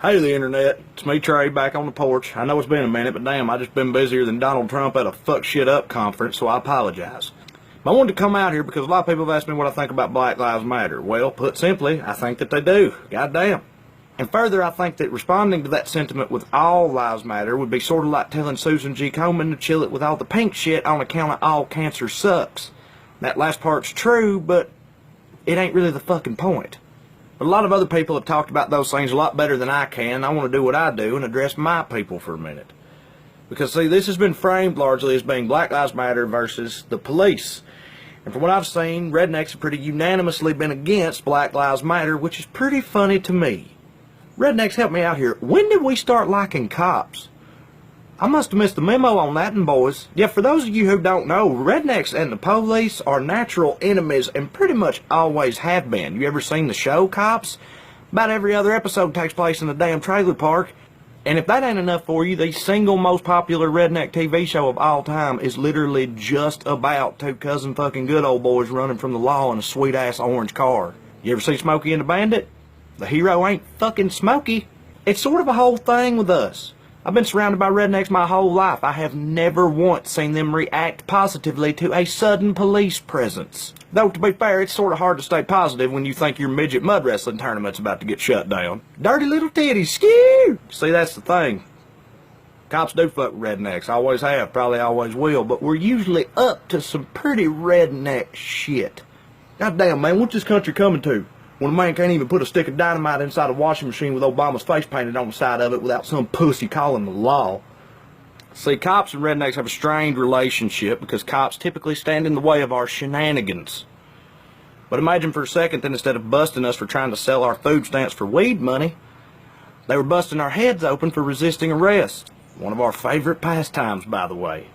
Hey the internet, it's me Trey back on the porch. I know it's been a minute, but damn, I just been busier than Donald Trump at a fuck shit up conference, so I apologize. But I wanted to come out here because a lot of people have asked me what I think about Black Lives Matter. Well, put simply, I think that they do. Goddamn. And further, I think that responding to that sentiment with all lives matter would be sort of like telling Susan G. Komen to chill it with all the pink shit on account of all cancer sucks. That last part's true, but it ain't really the fucking point. But a lot of other people have talked about those things a lot better than I can. I want to do what I do and address my people for a minute. Because, see, this has been framed largely as being Black Lives Matter versus the police. And from what I've seen, rednecks have pretty unanimously been against Black Lives Matter, which is pretty funny to me. Rednecks, help me out here. When did we start liking cops? I must have missed the memo on that one, boys. Yeah, for those of you who don't know, rednecks and the police are natural enemies and pretty much always have been. You ever seen the show Cops? About every other episode takes place in a damn trailer park. And if that ain't enough for you, the single most popular redneck TV show of all time is literally just about two cousin fucking good old boys running from the law in a sweet-ass orange car. You ever see Smokey and the Bandit? The hero ain't fucking Smokey. It's sort of a whole thing with us. I've been surrounded by rednecks my whole life. I have never once seen them react positively to a sudden police presence. Though, to be fair, it's sort of hard to stay positive when you think your midget mud wrestling tournament's about to get shut down. Dirty little titties, skew! See, that's the thing. Cops do fuck with rednecks. Always have, probably always will, but we're usually up to some pretty redneck shit. Goddamn, man, what's this country coming to? When a man can't even put a stick of dynamite inside a washing machine with Obama's face painted on the side of it without some pussy calling the law. See, cops and rednecks have a strained relationship because cops typically stand in the way of our shenanigans. But imagine for a second that instead of busting us for trying to sell our food stamps for weed money, they were busting our heads open for resisting arrest. One of our favorite pastimes, by the way.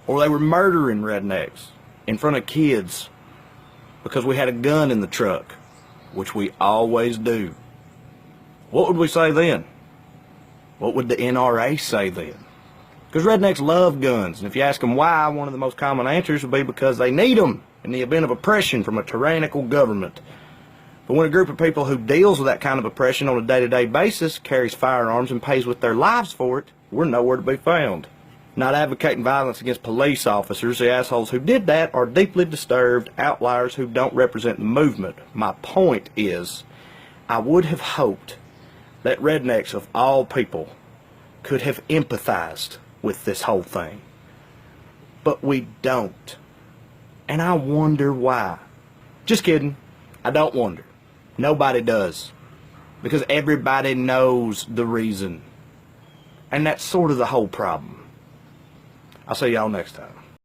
Or they were murdering rednecks in front of kids because we had a gun in the truck. Which we always do. What would we say then? What would the NRA say then? Because rednecks love guns, and if you ask them why, one of the most common answers would be because they need them in the event of oppression from a tyrannical government. But when a group of people who deals with that kind of oppression on a day-to-day basis carries firearms and pays with their lives for it, we're nowhere to be found. Not advocating violence against police officers, the assholes who did that are deeply disturbed outliers who don't represent the movement. My point is, I would have hoped that rednecks of all people could have empathized with this whole thing. But we don't. And I wonder why. Just kidding. I don't wonder. Nobody does. Because everybody knows the reason. And that's sort of the whole problem. I'll see y'all next time.